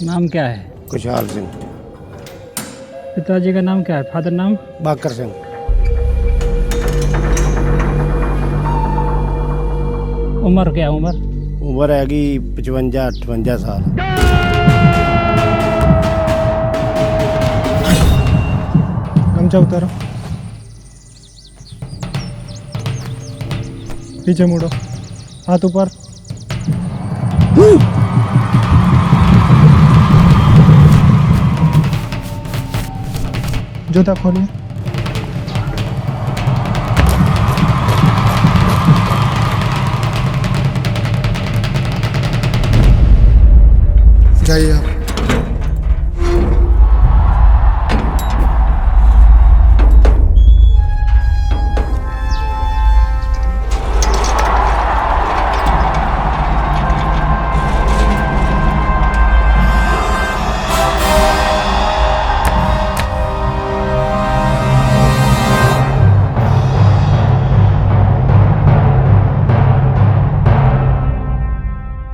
नाम क्या है? खुशहाल सिंह। पिताजी का नाम क्या है? फादर नाम? बाकर सिंह। उम्र क्या उम्र? उम्र हैगी 55-58 साल। गमछा उतारो, पीछे मुड़ो, हाथ ऊपर। जूता खोलिए। जाइए आप।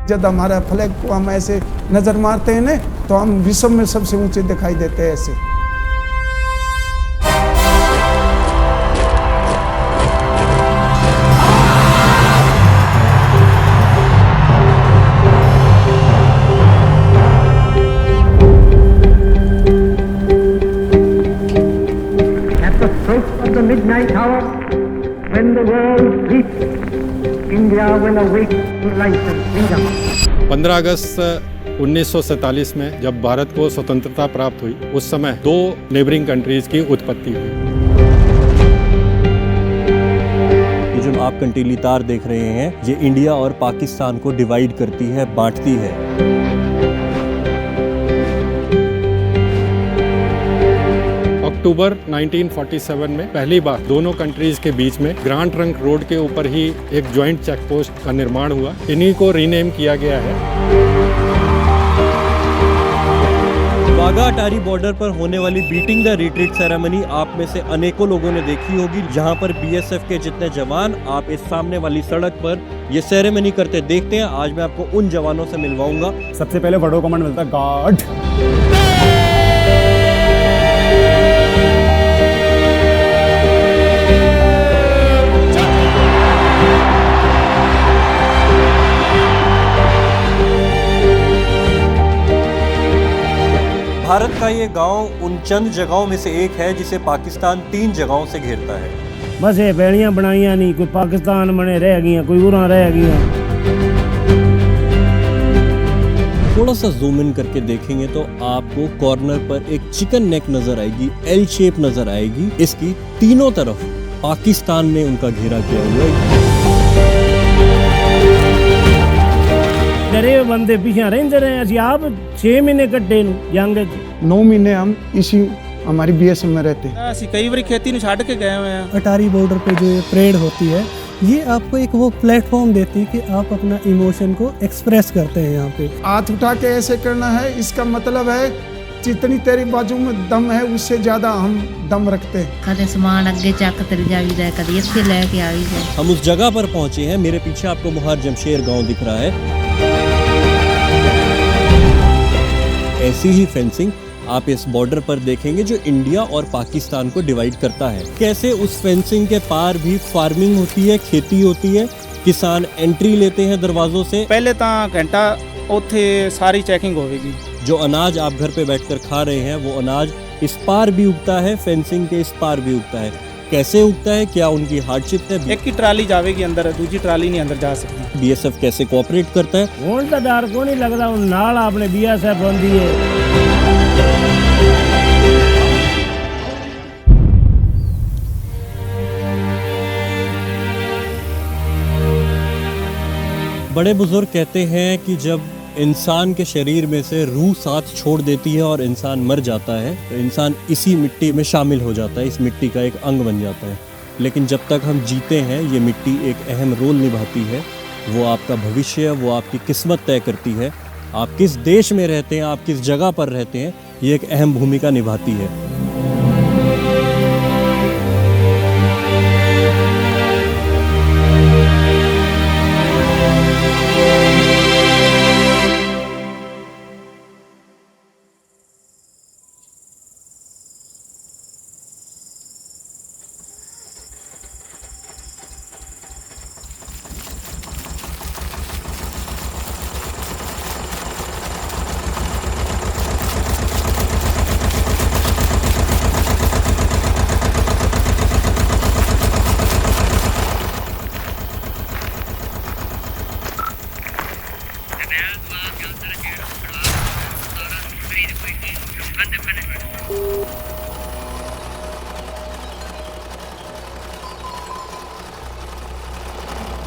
जब हमारा फ्लैग को हम ऐसे नजर मारते हैं ना, तो हम विश्व में सबसे ऊंचे दिखाई देते हैं ऐसे। At the stroke of the midnight hour, when the world sleeps, India will awake to life and freedom. 15 अगस्त 1947 में जब भारत को स्वतंत्रता प्राप्त हुई, उस समय दो नेबरिंग कंट्रीज की उत्पत्ति हुई। ये जो आप कंटीली तार देख रहे हैं, ये इंडिया और पाकिस्तान को डिवाइड करती है, बांटती है। अक्टूबर 1947 में पहली बार दोनों कंट्रीज के बीच में ग्रांड ट्रंक रोड के ऊपर ही एक ज्वाइंट चेक पोस्ट का निर्माण हुआ। इन्हीं को रीनेम किया गया है। वाघा अटारी बॉर्डर पर होने वाली बीटिंग द रिट्रीट सेरेमनी आप में से अनेकों लोगों ने देखी होगी, जहां पर बीएसएफ के जितने जवान आप इस सामने वाली सड़क पर ये सेरेमनी करते देखते हैं। आज मैं आपको उन जवानों से मिलवाऊंगा। सबसे पहले बड़ो कमांड मिलता है गार्ड। भारत का ये गांव उन चंद जगहों में से एक है जिसे पाकिस्तान 3 जगहों से घेरता है। बस ये बेड़ियां बनाइया नहीं, कोई पाकिस्तान बने रह गई, कोई उरा रह गई। थोड़ा सा जूम इन करके देखेंगे तो आपको कॉर्नर पर एक चिकन नेक नजर आएगी, एल शेप नजर आएगी। इसकी तीनों तरफ पाकिस्तान ने उनका घेरा किया हुआ है। डरे बंदे पीछे रहते रहे, असि आप 6 महीने कट्टे जंग 9 महीने हम इसी हमारी बीएसएफ में रहते हैं। ਅਸੀਂ ਕਈ ਵਾਰੀ ਖੇਤੀ ਨੂੰ ਛੱਡ ਕੇ गए हुए हैं। अटारी बॉर्डर पे जो ये परेड होती है, ये आपको एक वो प्लेटफॉर्म देती है कि आप अपना इमोशन को एक्सप्रेस करते हैं। यहाँ पे हाथ उठा के ऐसे करना है, इसका मतलब है जितनी तेरी बाजू में दम है उससे ज्यादा हम दम रखते हैं। कदे समान अगे चक तर जावीदा, कदे इत्थे लेके आवीदा। हम उस जगह पर पहुंचे हैं। मेरे पीछे आपको मुहार जमशेर गांव दिख रहा है। ऐसी ही फेंसिंग आप इस बॉर्डर पर देखेंगे जो इंडिया और पाकिस्तान को डिवाइड करता है। कैसे उस फेंसिंग के पार भी फार्मिंग होती है, खेती होती है, किसान एंट्री लेते हैं दरवाजों से। पहले तो घंटा ਉੱਥੇ सारी चेकिंग होगी। जो अनाज आप घर पे बैठकर खा रहे हैं, वो अनाज इस पार भी उगता है, फेंसिंग के इस पार भी उगता है। कैसे उगता है, क्या उनकी हार्डशिप है? एक ही ट्राली जाएगी अंदर, दूसरी ट्राली नहीं अंदर जा सकती। बीएसएफ कैसे कोऑपरेट करता है? ਹੁਣ ਤਾਂ ਡਰ ਕੋ ਨਹੀਂ ਲੱਗਦਾ, ਹੁਣ ਨਾਲ ਆਪਣੇ बीएसएफ ਹੁੰਦੀ ਹੈ। बड़े बुजुर्ग कहते हैं कि जब इंसान के शरीर में से रूह साथ छोड़ देती है और इंसान मर जाता है, तो इंसान इसी मिट्टी में शामिल हो जाता है, इस मिट्टी का एक अंग बन जाता है। लेकिन जब तक हम जीते हैं, ये मिट्टी एक अहम रोल निभाती है। वो आपका भविष्य, वो आपकी किस्मत तय करती है। आप किस देश में रहते हैं, आप किस जगह पर रहते हैं, ये एक अहम भूमिका निभाती है।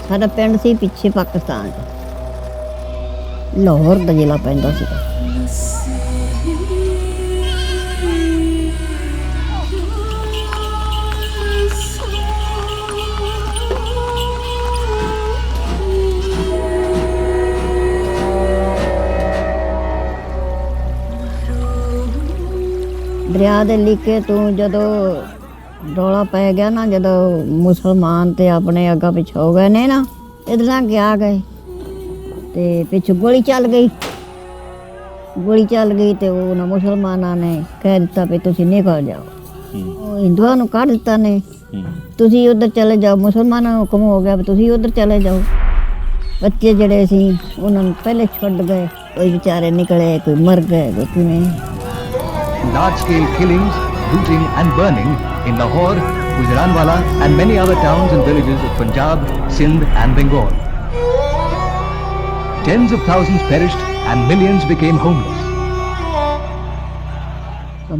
ਸਾਡਾ ਪਿੰਡ ਸੀ ਪਿੱਛੇ ਪਾਕਿਸਤਾਨ 'ਚ, ਲਾਹੌਰ ਦਾ ਜ਼ਿਲ੍ਹਾ ਪੈਂਦਾ ਸੀ। ਦਰਿਆ ਦੇ ਲੀਕੇ ਤੋਂ ਜਦੋਂ ਰੌਲਾ ਪੈ ਗਿਆ ਨਾ, ਜਦੋਂ ਮੁਸਲਮਾਨ ਤੇ ਆਪਣੇ ਅੱਗਾ ਪਿੱਛੇ ਹੋ ਗਏ ਨੇ ਨਾ, ਇਹਦੇ ਨਾਲ ਆ ਗਏ ਤੇ ਪਿੱਛੇ ਗੋਲੀ ਚੱਲ ਗਈ ਤੇ ਉਹਨਾਂ ਮੁਸਲਮਾਨਾਂ ਨੇ ਕਹਿ ਦਿੱਤਾ ਵੀ ਤੁਸੀਂ ਨਿਕਲ ਜਾਓ। ਉਹ ਹਿੰਦੂਆਂ ਨੂੰ ਕੱਢ ਦਿੱਤਾ ਨੇ, ਤੁਸੀਂ ਉੱਧਰ ਚਲੇ ਜਾਓ। ਮੁਸਲਮਾਨਾਂ ਨੂੰ ਹੁਕਮ ਹੋ ਗਿਆ ਵੀ ਤੁਸੀਂ ਉੱਧਰ ਚਲੇ ਜਾਓ। ਬੱਚੇ ਜਿਹੜੇ ਸੀ ਉਹਨਾਂ ਨੂੰ ਪਹਿਲੇ ਛੱਡ ਗਏ, ਕੋਈ ਵਿਚਾਰੇ ਨਿਕਲੇ, ਕੋਈ ਮਰ ਗਏ, ਕੋਈ ਕਿਵੇਂ। Large-scale killings, looting and burning in Lahore, Gujranwala and many other towns and villages of Punjab, Sindh and Bengal. Tens of thousands perished and millions became homeless.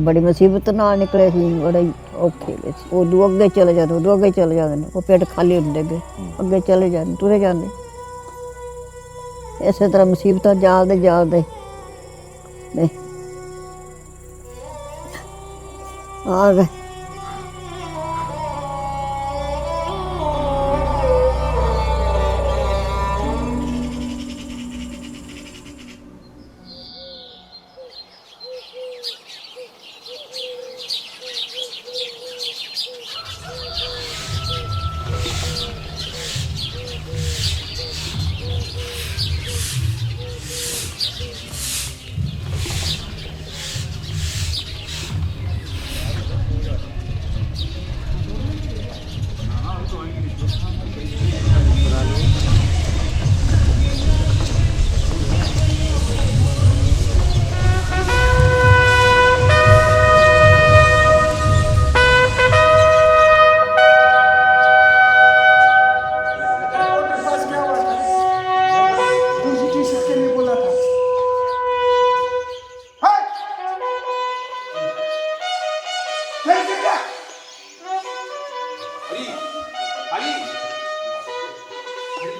बड़ी मुसीबत नाल निकले सी, बड़े औखे सी। उदू अगे चले जाते, उदू अगे चले जाते, वो पेट खाली होंदे गए, अगे चले जाते, तुरे जाते। इस तरह मुसीबत जालदे आ गए।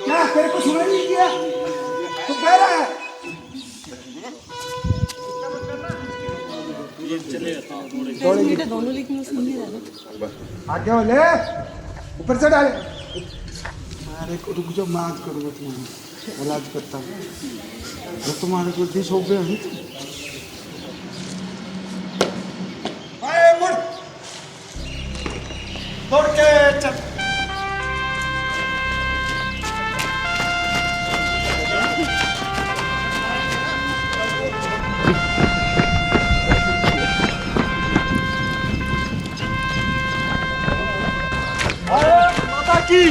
क्या तेरे को सुनाई नहीं दिया? तू कह रहा है आगे वाले ऊपर से डाले। अरे रुक जाओ, मैं आज करूँगा तुम्हारा इलाज करता हूँ। मैं तुम्हारे को दिस हो गया है। मुड़ तोड़ के चल।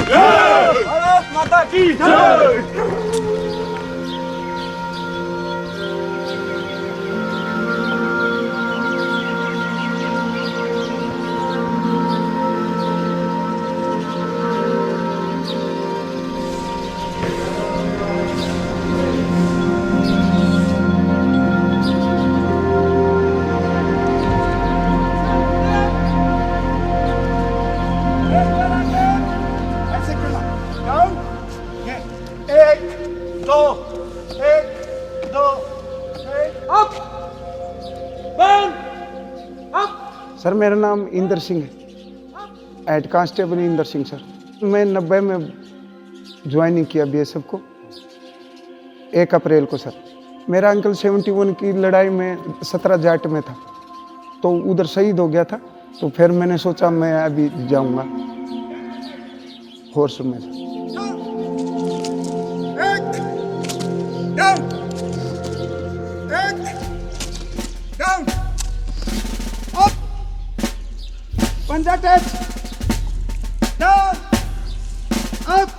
भारत माता की जय। सर मेरा नाम इंदर सिंह है, head constable Inder Singh sir. मैं 90 में ज्वाइनिंग किया बीएसएफ को 1 अप्रैल को सर। मेरा अंकल 71 की लड़ाई में 17 जाट में था, तो उधर शहीद हो गया था। तो फिर मैंने सोचा मैं अभी जाऊंगा फोर्स में। पंजा टच डाउन अप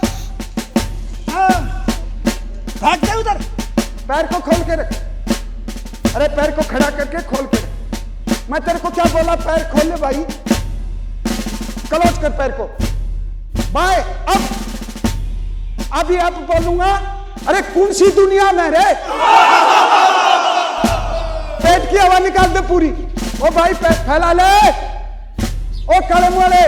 भाग जा उधर। पैर को खोल के रख। अरे पैर को खड़ा करके खोल के रख। मैं तेरे को क्या बोला? पैर खोल ले भाई, क्लोज कर पैर को। Bye up. अभी अब बोलूंगा। अरे कौन सी दुनिया में रे? पेट की हवा निकाल दे पूरी। ओ भाई पैर फैला ले। ओ कलम वाले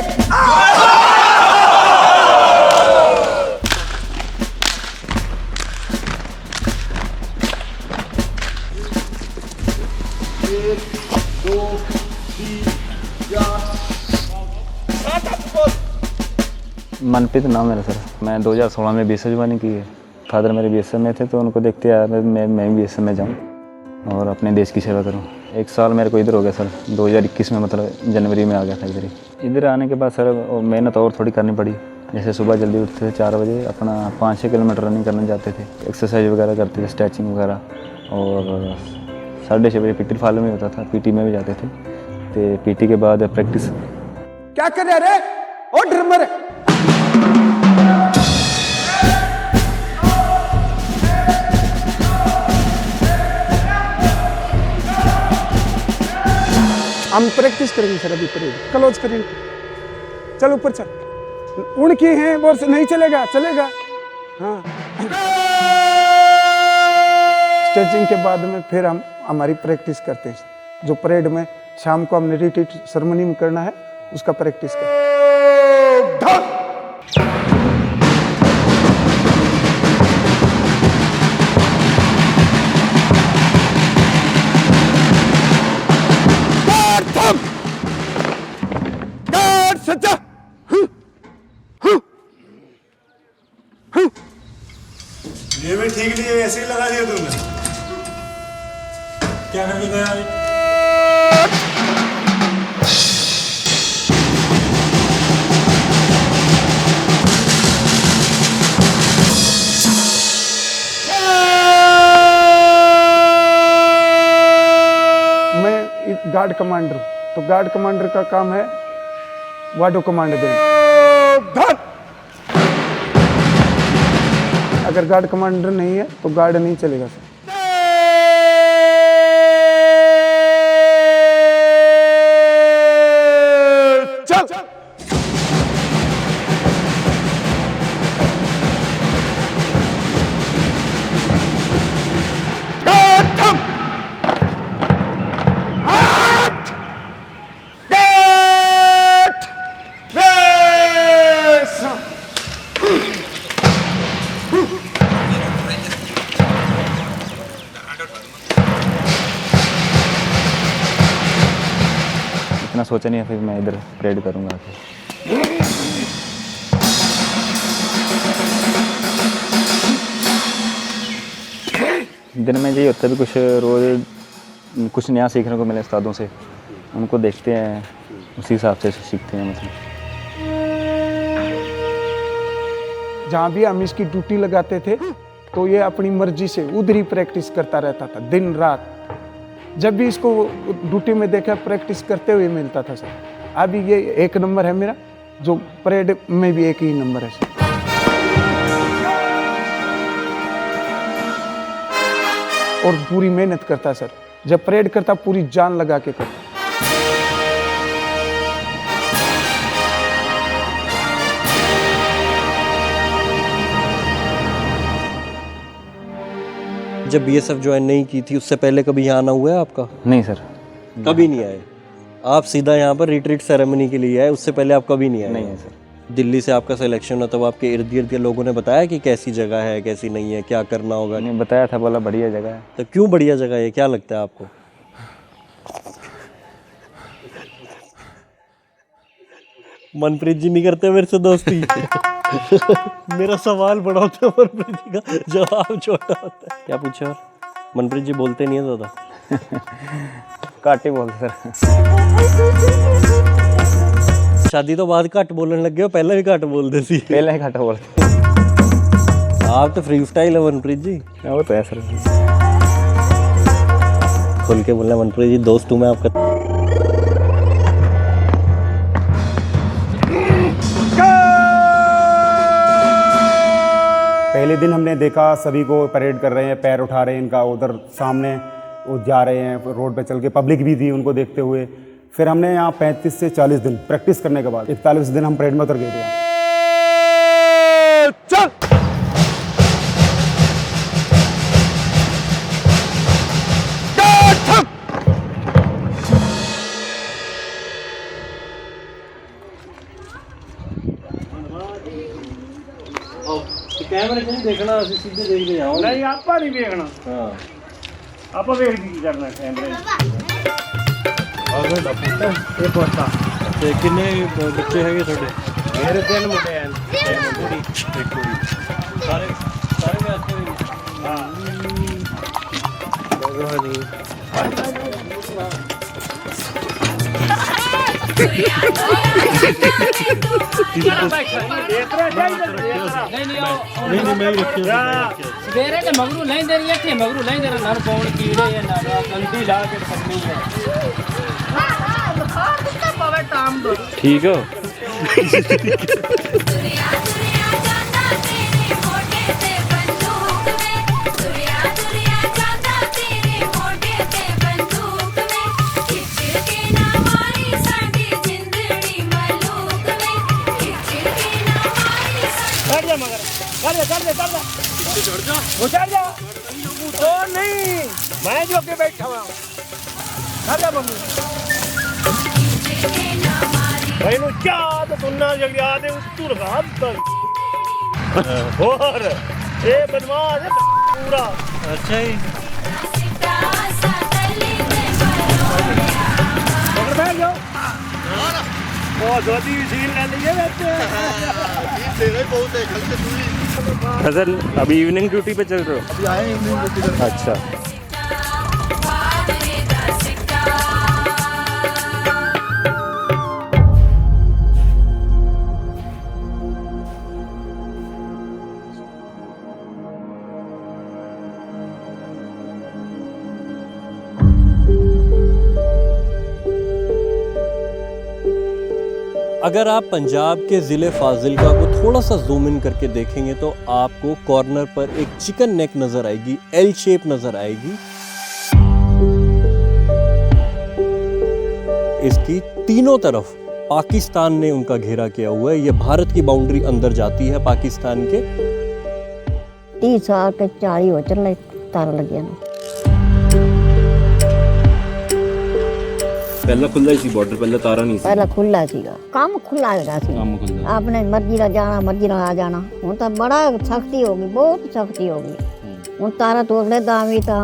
मनप्रीत नाम है सर। मैं 2016 में BSF ज्वाइनिंग की है। फादर मेरे BSF में थे तो उनको देखते आया मैं भी BSF में जाऊँ और अपने देश की सेवा करूँ। 1 साल मेरे को इधर हो गया सर, 2021 में मतलब जनवरी में आ गया था इधर ही। इधर आने के बाद सर मेहनत और थोड़ी करनी पड़ी। जैसे सुबह जल्दी उठते थे 4 बजे, अपना 5-6 किलोमीटर रनिंग करने जाते थे, एक्सरसाइज वगैरह करते थे, स्ट्रेचिंग वगैरह, और 6:30 बजे PT फॉलो में होता था, PT में भी जाते थे। तो PT के बाद प्रैक्टिस। क्या कर रहे रे ओ ड्रमर? हम प्रैक्टिस करेंगे सर, अभी परेड क्लोज करेंगे। चल ऊपर चल, उनकी हैं वो नहीं चलेगा, चलेगा। हाँ, स्ट्रेचिंग के बाद में फिर हम हमारी प्रैक्टिस करते हैं। जो परेड में शाम को हमने रिट्रीट सेरेमनी में करना है, उसका प्रैक्टिस करते हैं। ये भी ठीक नहीं है, ऐसे ही लगा दिया तुमने। क्या करके गया अभी? मैं गार्ड कमांडर हूँ, तो गार्ड कमांडर का काम है वाडो कमांड देना। अगर गार्ड कमांडर नहीं है तो गार्ड नहीं चलेगा सर। चल इतना सोचा नहीं है, फिर मैं इधर परेड करूँगा आके। दिन में यही होता है भी कुछ रोज़ कुछ नया सीखने को मिले उस्तादों से, उनको देखते हैं, उसी हिसाब से सीखते हैं। मतलब जहाँ भी हम इसकी ड्यूटी लगाते थे तो ये अपनी मर्जी से उधर ही प्रैक्टिस करता रहता था दिन रात। जब भी इसको ड्यूटी में देखा प्रैक्टिस करते हुए मिलता था सर। अभी ये 1 नंबर है मेरा, जो परेड में भी 1 ही नंबर है सर। और पूरी मेहनत करता सर, जब परेड करता पूरी जान लगा के करता। जब BSF ज्वाइन नहीं की थी उससे पहले कभी यहाँ आना हुआ है आपका? नहीं सर, कभी नहीं आए आप? सीधा यहाँ पर रिट्रीट सेरेमनी के लिए आए, उससे पहले आप कभी नहीं आए? नहीं है सर। दिल्ली से आपका सिलेक्शन हुआ तब आपके इर्द गिर्द के लोगों ने बताया कि कैसी जगह है, कैसी नहीं है, क्या करना होगा? नहीं बताया था, बोला बढ़िया जगह है। तो क्यों बढ़िया जगह है, क्या लगता है आपको? मनप्रीत जी नहीं करते मेरे से दोस्ती। मेरा सवाल बड़ा होता है, मनप्रीत जी का जवाब छोटा होता है। क्या पूछा? और मनप्रीत जी बोलते नहीं है ज़्यादा? काट ही बोलते सर। शादी तो बाद घट बोलने लग गए हो, पहले भी घट बोलते सी? पहले ही घट बोलते। आप तो फ्री स्टाइल है मनप्रीत जी। वो तो है सर। खुल के बोलना मनप्रीत जी, दोस्त हूँ मैं आपका। पहले दिन हमने देखा सभी को परेड कर रहे हैं, पैर उठा रहे हैं इनका, उधर सामने वो जा रहे हैं रोड पे चल के, पब्लिक भी थी उनको देखते हुए। फिर हमने यहाँ 35 से 40 दिन प्रैक्टिस करने के बाद 41 दिन हम परेड में उतर गए थे। चल कैमरे नहीं देखना, सीधे देख के आओ। नहीं आपा नहीं देखना। हाँ आपा देख की करना कैमरे। और ये पोस्ता। कितने बच्चे हैं थोड़े? ਮੇਰੇ 3 ਮੁੰਡੇ ਹਨ, ਇੱਕ ਕੁੜੀ। ਸਾਰੇ ਸਾਰੇ ਵਿਆਹ ਤੇ ਹੋਏ? ਭਗਵਾਨੀ ਸਵੇਰੇ ਤੇ ਮਗਰੂ ਲੈਂਦੇ ਨਹੀਂ ਇੱਥੇ ਮਗਰੂ ਲੈਂਦੇ ਨੇ ਨਾਲ ਪੌਣ ਕੀੜੇ ਨਾਲ ਕੰਦੀ ਲਾ ਕੇ ਫੜਨੀ ਹੈ ਬੁਖਾਰ ਦਿੱਤਾ ਪਵੇ ਟਾਮ ਦੋ ਠੀਕ ਹੋ वो चढ़ जा तो नहीं मैं जो के बैठा हुआ चढ़ जा मम्मी भाई नु क्या तो सुनना जग याद है तू लगा और ये बदमाश है पूरा अच्छा ही पकड़ बैठ जाओ बहुत जोती सीन ले लीजिए बहुत है कल से दूरी हसन अभी इवनिंग ड्यूटी पे चल रहे हो? अभी आए इवनिंग ड्यूटी पे। अच्छा अगर आप पंजाब के ज़िले फाजिलका को थोड़ा सा जूम इन करके देखेंगे तो आपको कॉर्नर पर एक चिकन नेक नज़र आएगी, एल शेप नज़र आएगी। इसकी तीनों तरफ पाकिस्तान ने उनका घेरा किया हुआ है। ये भारत की बाउंड्री अंदर जाती है पाकिस्तान के। 30 साल के 40 हो चले तार लगे ना पहला खुला ही सी बॉर्डर, पहले तारा नहीं सी। ਪਹਿਲਾਂ ਖੁੱਲਾ ਸੀਗਾ ਕੰਮ ਖੁੱਲਾ ਹੈਗਾ ਸੀ ਕੰਮ ਖੁੱਲਾ ਆਪਣੇ ਮਰਜ਼ੀ ਨਾਲ ਜਾਣਾ ਮਰਜ਼ੀ ਨਾਲ ਆ ਜਾਣਾ ਹੁਣ ਤਾਂ ਬੜਾ ਸਖਤੀ ਹੋ ਗਈ ਬਹੁਤ ਸਖਤੀ ਹੋ ਗਈ ਹੁਣ ਤਾਰਾ ਤੋੜਨੇ ਤਾਂ ਵੀ ਤਾਂ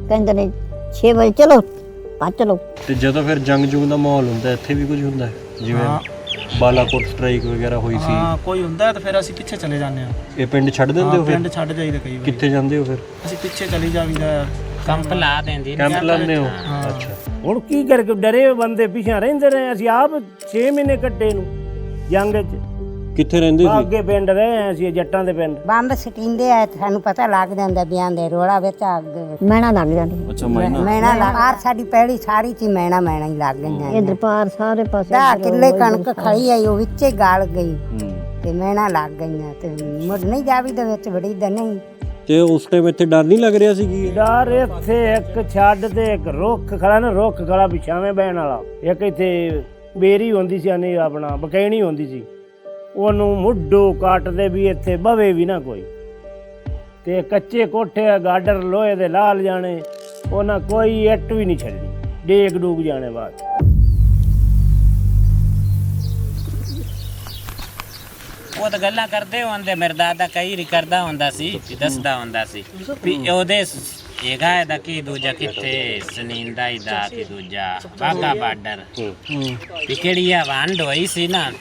ਕਹਿੰਦੇ ਨੇ 6 ਵਜੇ ਚਲੋ ਭੱਜ ਚਲੋ ਤੇ ਜਦੋਂ ਫਿਰ ਜੰਗ ਜੁਗ ਦਾ ਮਾਹੌਲ ਹੁੰਦਾ ਇੱਥੇ ਵੀ ਕੁਝ ਹੁੰਦਾ ਹੈ ਜਿਵੇਂ ਬਾਲਾਕੋਟ ਸਟ੍ਰਾਈਕ ਵਗੈਰਾ ਹੋਈ ਸੀ ਹਾਂ ਕੋਈ ਹੁੰਦਾ ਤਾਂ ਫਿਰ ਅਸੀਂ ਪਿੱਛੇ ਚਲੇ ਜਾਂਦੇ ਆ ਇਹ ਪਿੰਡ ਛੱਡ ਦਿੰਦੇ ਹੋ ਫਿਰ ਪਿੰਡ ਛੱਡ ਜਾਈਦਾ ਕਈ ਵਾਰ ਕਿੱਥੇ ਜਾਂਦੇ ਹੋ ਫਿਰ ਅਸੀਂ ਪਿੱਛੇ ਚਲੀ ਜਾਵੀਦਾ ਕੰਪ ਲਾ ਦਿੰਦੀ ਕੈਂਪ ਲਾਉਂਦੇ ਹੋ ਅੱਛਾ ਹੁਣ ਕੀ ਕਰਕੇ ਡਰੇ ਬੰਦੇ ਪਿੱਛੇ ਰਹਿੰਦੇ ਰਹੇ ਅਸੀਂ ਆਪ 6 ਮਹੀਨੇ ਕੱਟੇ ਨੂੰ ਜੰਗ 'ਚ ਕਿੱਥੇ ਰਹਿੰਦੇ ਸੀ ਅੱਗੇ ਪਿੰਡ ਰਹੇ ਅਸੀਂ ਜੱਟਾਂ ਦੇ ਪਿੰਡ ਬੰਬ ਸਟਿੰਦੇ ਆ ਸਾਨੂੰ ਪਤਾ ਲੱਗ ਜਾਂਦਾ ਬਿਆਨ ਦੇ ਰੋਲਾ ਵਿੱਚ ਅੱਗ ਮੈਣਾ ਲੱਗ ਜਾਂਦੀ ਅੱਛਾ ਮੈਣਾ ਮੈਣਾ ਲੱਗ ਸਾਡੀ ਪਹਿਲੀ ਸਾਰੀ ਚ ਮੈਣਾ ਹੀ ਲੱਗ ਗਈਆਂ ਇਧਰ ਪਾਰ ਸਾਰੇ ਪਾਸੇ 10 ਕਿੱਲੇ ਕਣਕ ਖੜੀ ਆਈ ਉਹ ਵਿੱਚੇ ਗਾਲ ਗਈ ਤੇ ਮੈਣਾ ਲੱਗ ਗਈਆਂ ਤੇ ਮੁੜ ਨਹੀਂ ਜਾਵੀ ਦੇ ਵਿੱਚ ਬੜੀ ਦਾ ਨਹੀਂ ਤੇ ਉਸ ਟਾਈਮ ਇੱਥੇ ਡਰ ਨਹੀਂ ਲੱਗ ਰਿਹਾ ਸੀ ਕੀ ਡਰ ਇੱਥੇ ਇੱਕ ਛੱਡ ਤੇ ਇੱਕ ਰੁੱਖ ਖੜਾ ਨਾ ਰੁੱਖ ਖੜਾ ਵਿਛਾਵੇਂ ਬਹਿਣ ਵਾਲਾ ਇੱਕ ਇੱਥੇ ਬੇਰੀ ਹੁੰਦੀ ਸੀ ਆਨੇ ਆਪਣਾ ਬਕੈਣੀ ਹੁੰਦੀ ਸੀ ਉਹਨੂੰ ਮੁੱਢੋ ਕੱਟਦੇ ਵੀ ਇੱਥੇ ਬਵੇ ਵੀ ਨਾ ਕੋਈ ਤੇ ਕੱਚੇ ਕੋਠੇ ਗਾਡਰ ਲੋਹੇ ਦੇ ਲਾਲ ਜਾਣੇ ਉਹਨਾਂ ਕੋਈ ਇੱਟ ਵੀ ਨਹੀਂ ਛੱਡਣੀ ਡੇਗ ਡੂਗ ਜਾਣੇ ਬਾਅਦ ਉਹ ਤਾਂ ਗੱਲਾਂ ਕਰਦੇ ਹੁੰਦੇ ਮੇਰੇ ਦਾਦਾ ਕਈ ਰੀ ਕਰਦਾ ਹੁੰਦਾ ਸੀ ਦੱਸਦਾ ਹੁੰਦਾ ਸੀ ਵੀ ਉਹਦੇ ਹੈਗਾ ਇਹਦਾ ਕੀ ਦੂਜਾ ਕਿੱਥੇ ਸਨੀਂਦਾ ਹੀ ਦਾ ਕੀ ਦੂਜਾ ਬਾਗਾ ਬਾਰਡਰ ਵੀ ਕਿਹੜੀ ਆ ਵੰਡ ਹੋਈ ਸੀ ਨਾ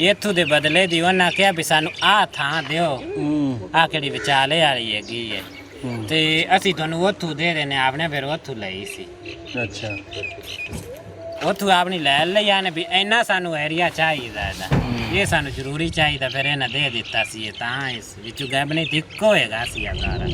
ਇੱਥੋਂ ਦੇ ਬਦਲੇ ਦੀ ਉਹਨਾਂ ਕਿਹਾ ਵੀ ਸਾਨੂੰ ਆਹ ਥਾਂ ਦਿਓ ਆਹ ਕਿਹੜੀ ਵਿਚਾਲੇ ਵਾਲੀ ਹੈਗੀ ਹੈ ਤੇ ਅਸੀਂ ਤੁਹਾਨੂੰ ਉੱਥੋਂ ਦੇ ਦੇਣੇ ਆਪਣੇ ਫਿਰ ਉੱਥੋਂ ਲਈ ਸੀ ਅੱਛਾ ਉੱਥੋਂ ਆਪਣੀ ਲੈ ਲਈ ਆਨੇ ਵੀ ਇੰਨਾ ਸਾਨੂੰ ਏਰੀਆ ਚਾਹੀਦਾ ਇਹਦਾ ਇਹ ਸਾਨੂੰ ਜ਼ਰੂਰੀ ਚਾਹੀਦਾ ਫਿਰ ਇਹਨਾਂ ਦੇ ਦਿੱਤਾ ਸੀ ਇਹ ਤਾਂ ਇਸ ਵਿੱਚੋਂ ਗੈਬ ਨਹੀਂ ਦਿੱਕੋ ਹੋਏਗਾ ਸੀ ਆਧਾਰ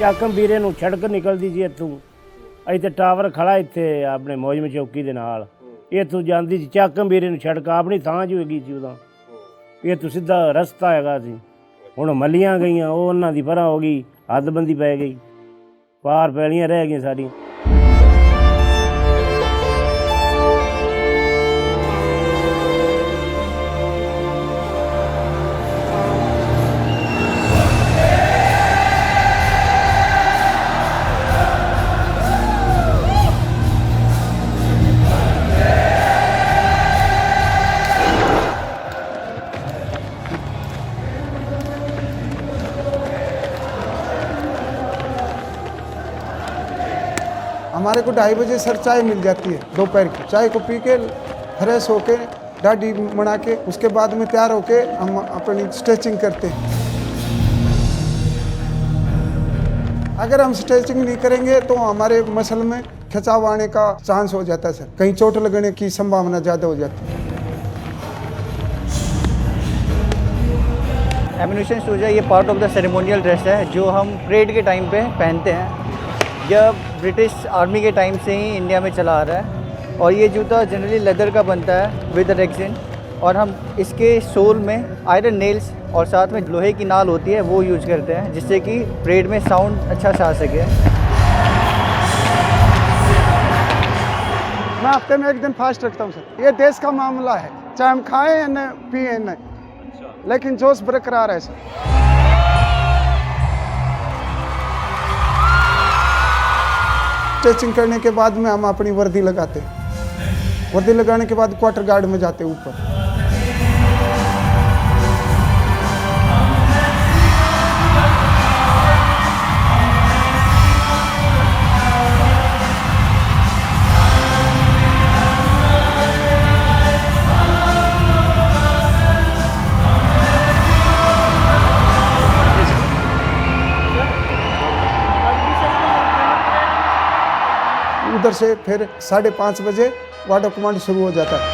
ਚੱਕ ਵੀਰੇ ਨੂੰ ਸੜਕ ਨਿਕਲਦੀ ਸੀ ਇੱਥੋਂ, ਇੱਥੇ ਟਾਵਰ ਖੜਾ ਇੱਥੇ ਆਪਣੇ ਮੌਜਮ ਚੌਕੀ ਦੇ ਨਾਲ, ਇੱਥੋਂ ਜਾਂਦੀ ਸੀ ਚੱਕ ਵੀਰੇ ਨੂੰ ਸੜਕ ਆਪਣੀ ਥਾਂ 'ਚ ਹੈਗੀ ਸੀ ਉਦੋਂ, ਇੱਥੋਂ ਸਿੱਧਾ ਰਸਤਾ ਹੈਗਾ ਸੀ। ਹੁਣ ਮੱਲੀਆਂ ਗਈਆਂ, ਉਹ ਉਹਨਾਂ ਦੀ ਪਰਾਂ ਹੋ ਗਈ, ਹੱਦਬੰਦੀ ਪੈ ਗਈ, ਪਾਰ ਪੈਲੀਆਂ ਰਹਿ ਗਈਆਂ ਸਾਡੀਆਂ। हमारे को 2:30 बजे सर चाय मिल जाती है दोपहर की। चाय को पी के फ्रेश होके दाढ़ी बना के उसके बाद में तैयार होके हम अपनी स्ट्रेचिंग करते हैं। अगर हम स्ट्रेचिंग नहीं करेंगे तो हमारे मसल में खिंचाव आने का चांस हो जाता है सर, कहीं चोट लगने की संभावना ज़्यादा हो जाती है। एमिनेशन शूज है, ये part of the ceremonial dress है जो हम परेड के टाइम पे पहनते हैं। यह ब्रिटिश आर्मी के टाइम से ही इंडिया में चला आ रहा है और ये जूता जनरली लेदर का बनता है विद रेक्सिन, और हम इसके सोल में आयरन नेल्स और साथ में लोहे की नाल होती है वो यूज करते हैं, जिससे कि परेड में साउंड अच्छा से आ सके। मैं हफ्ते में 1 दिन फास्ट रखता हूँ सर, ये देश का मामला है, चाहे हम खाएं या न पिए न, लेकिन जोश बरकरार है सर। स्ट्रेचिंग करने के बाद में हम अपनी वर्दी लगाते हैं, वर्दी लगाने के बाद क्वार्टर गार्ड में जाते हैं ऊपर। उधर से फिर 5:30 बजे वाटर कमांड शुरू हो जाता है।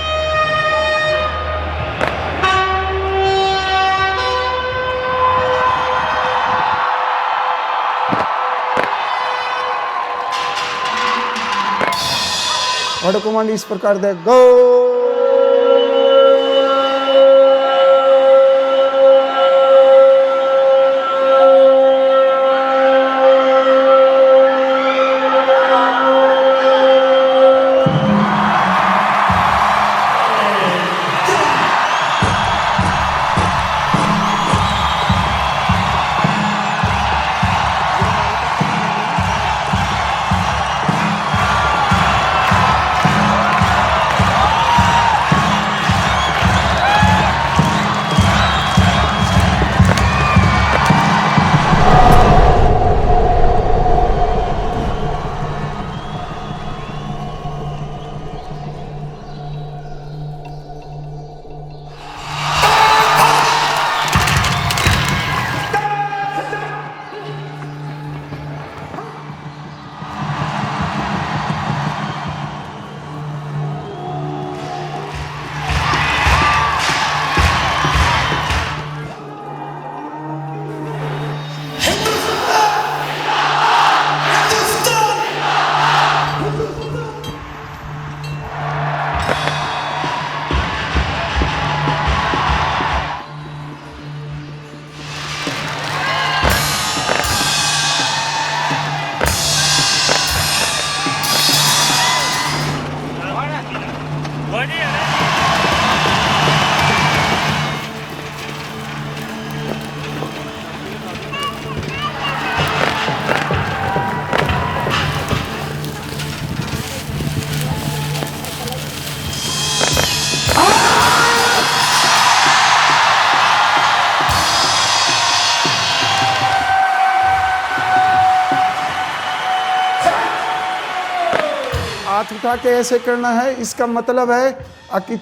वाटर कमांड इस प्रकार दे, गो। हाथ उठा के ऐसे करना है, इसका मतलब है कि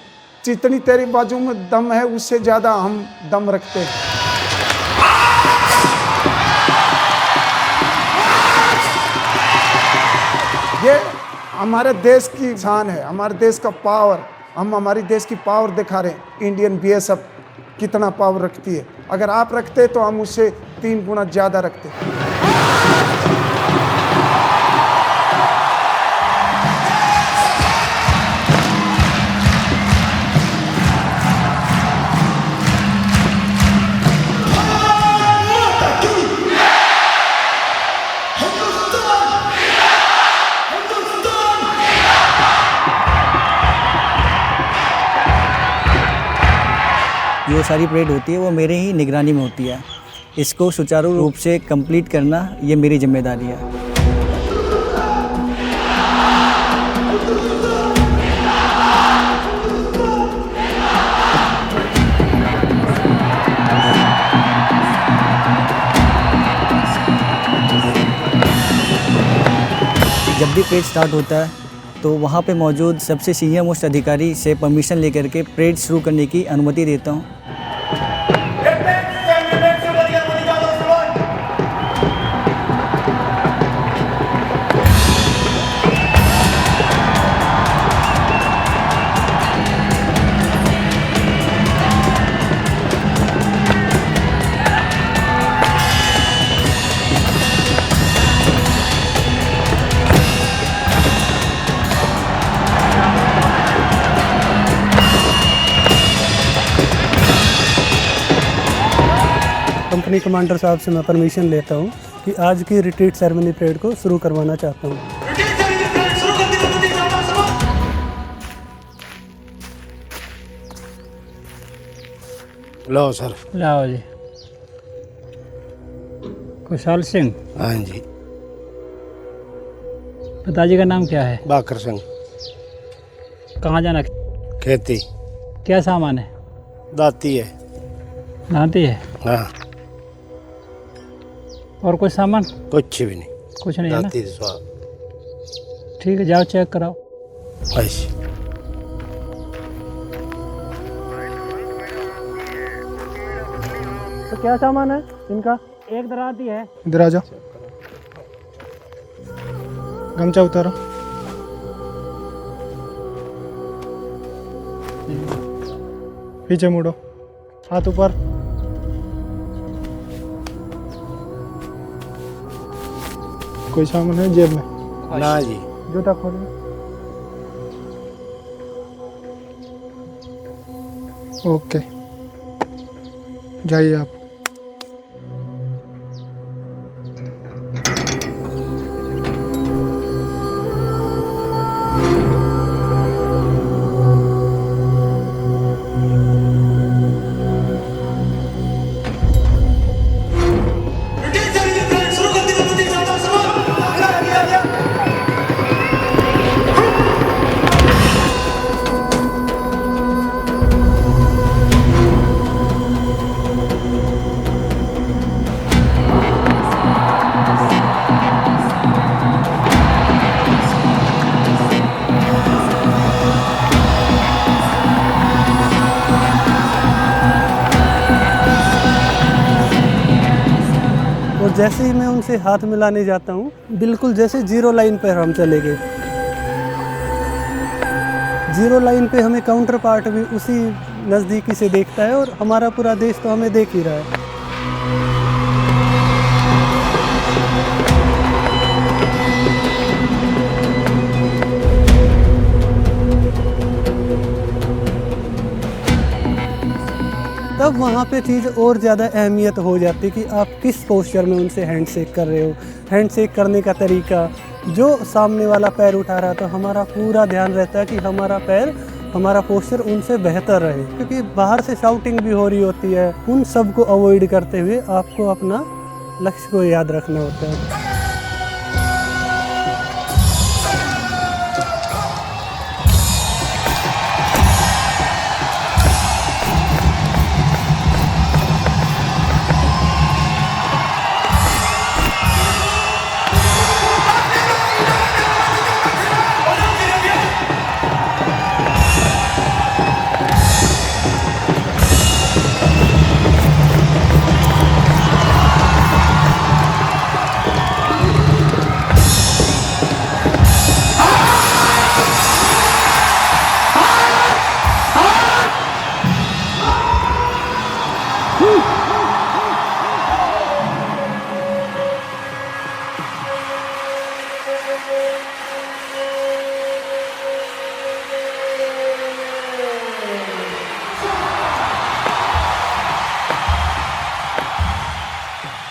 जितनी तेरी बाजू में दम है उससे ज़्यादा हम दम रखते हैं। ये हमारे देश की शान है, हमारे देश का पावर, हम हमारी देश की पावर दिखा रहे हैं। इंडियन बीएसएफ कितना पावर रखती है, अगर आप रखते तो हम उससे 3 गुना ज़्यादा रखते। जो सारी परेड होती है वो मेरे ही निगरानी में होती है। इसको सुचारू रूप से कंप्लीट करना ये मेरी जिम्मेदारी है। जब भी परेड स्टार्ट होता है तो वहाँ पे मौजूद सबसे सीनियर मोस्ट अधिकारी से परमिशन लेकर के परेड शुरू करने की अनुमति देता हूँ। कंपनी कमांडर साहब से मैं परमिशन लेता हूँ कि आज की रिट्रीट सेरेमनी परेड को शुरू करवाना चाहता हूँ। लो सर। लाओ जी। खुशहाल सिंह। हाँ जी। पिताजी का नाम क्या है? बाकर सिंह। कहाँ जाना? खेती। क्या सामान है? दाती है। दाती है? हाँ। और कोई सामान? कुछ भी नहीं। कुछ नहीं है ना? दाती स्वाद। ठीक है, जाओ चेक कराओ। ऐसे। तो क्या सामान है इनका? एक दराती है। इधर आ जाओ। गमछा उतारो। पीछे मुड़ो। हाथ ऊपर। कोई सामान है जेब में? ना जी। जूता खोलो। ओके, जाइए आप। और जैसे ही मैं उनसे हाथ मिलाने जाता हूँ, बिल्कुल जैसे जीरो लाइन पर हम चले गए। जीरो लाइन पे हमें काउंटर पार्ट भी उसी नज़दीकी से देखता है और हमारा पूरा देश तो हमें देख ही रहा है। तब वहाँ पे चीज़ और ज़्यादा अहमियत हो जाती है कि आप किस पोस्चर में उनसे हैंडशेक कर रहे हो। हैंडशेक करने का तरीका, जो सामने वाला पैर उठा रहा है तो हमारा पूरा ध्यान रहता है कि हमारा पैर, हमारा पोस्चर उनसे बेहतर रहे, क्योंकि बाहर से शाउटिंग भी हो रही होती है। उन सब को अवॉइड करते हुए आपको अपना लक्ष्य को याद रखना होता है।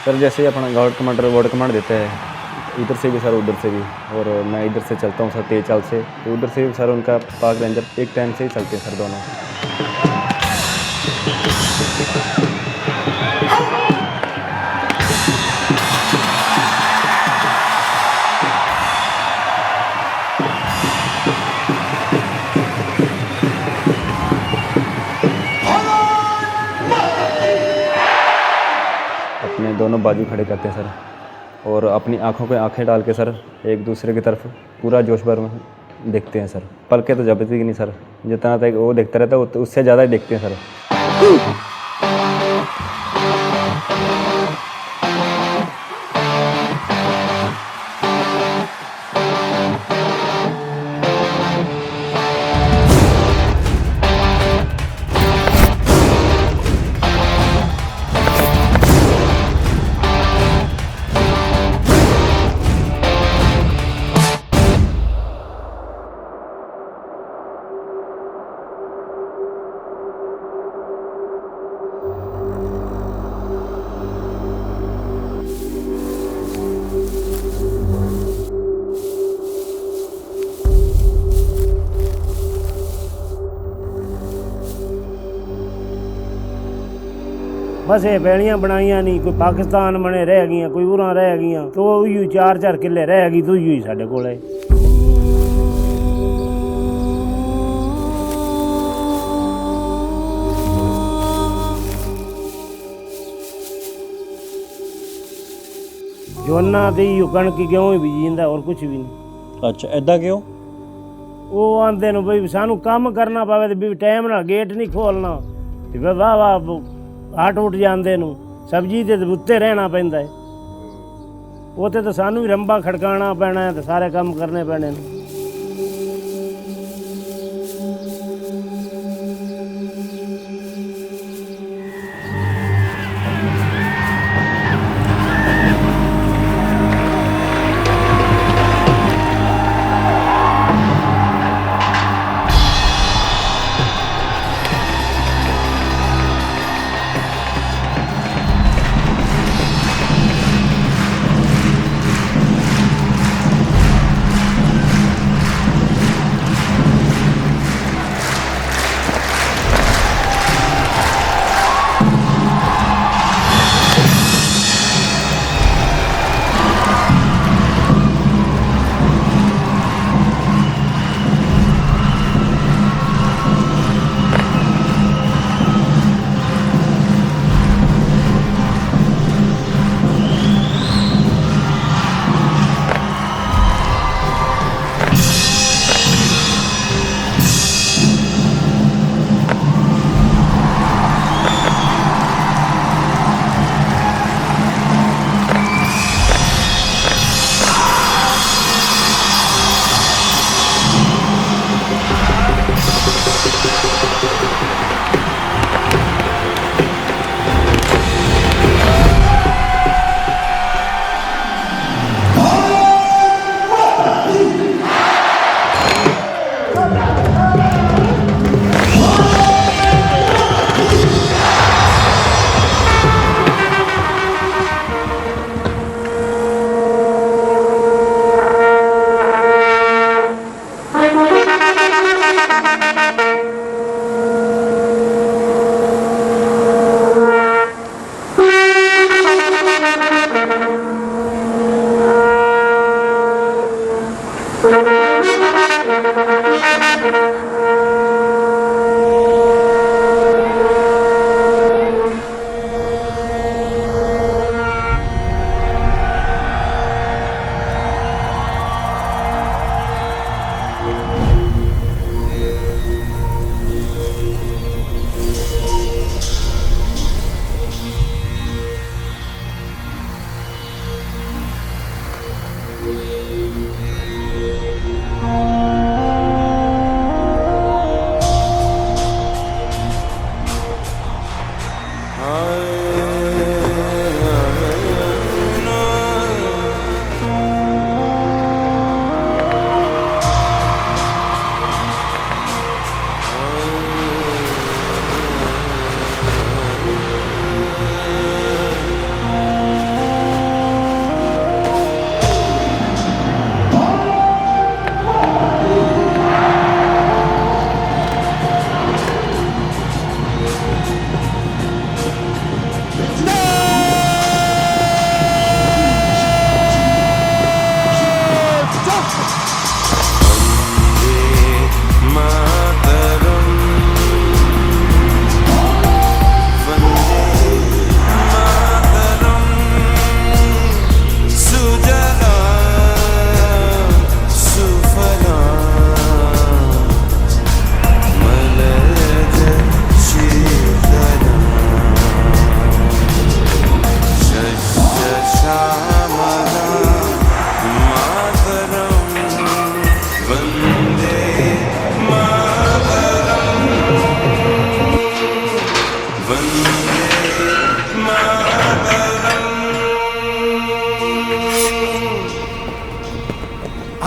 सर जैसे अपना गार्ड कमांडर वार्ड कमांड देता है, इधर से भी सर उधर से भी, और मैं इधर से चलता हूँ सर तेज चाल से, तो उधर से भी सर उनका पाक रेंजर एक टाइम से ही चलते हैं सर दोनों। दोनों बाजू खड़े करते हैं सर, और अपनी आँखों पे आँखें डाल के सर एक दूसरे की तरफ पूरा जोश भर में देखते हैं सर। पलके तो जबती ही नहीं सर, जितना तक वो देखता रहता है उससे ज़्यादा ही देखते हैं सर। बस ये पैलियां बनाइयां नहीं, कोई पाकिस्तान बने रह गई, कोई उरा रह गई, तो उही 4-4 किले रह गई, तो उही साडे कोले। जोना दी कणक गेहूं ही बीजी जांदा, और कुछ भी नहीं। अच्छा, ऐदा क्यों? वो आंदे ने बई सानू काम करना पवे ते भी टाइम नाल गेट नहीं खोलना, ते वाह वाह हट उठ जाते नू सब्जी के उत्ते रहना पैंदा है, उत्ते तो सानू भी रंबा खड़काना पैना है, तो सारे काम करने पैने ने।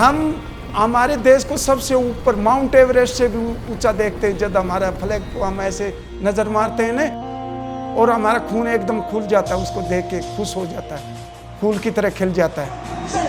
हम हमारे देश को सबसे ऊपर माउंट एवरेस्ट से भी ऊंचा देखते हैं। जब हमारा फ्लैग को हम ऐसे नज़र मारते हैं ना, और हमारा खून एकदम खुल जाता है, उसको देख के खुश हो जाता है, फूल की तरह खिल जाता है।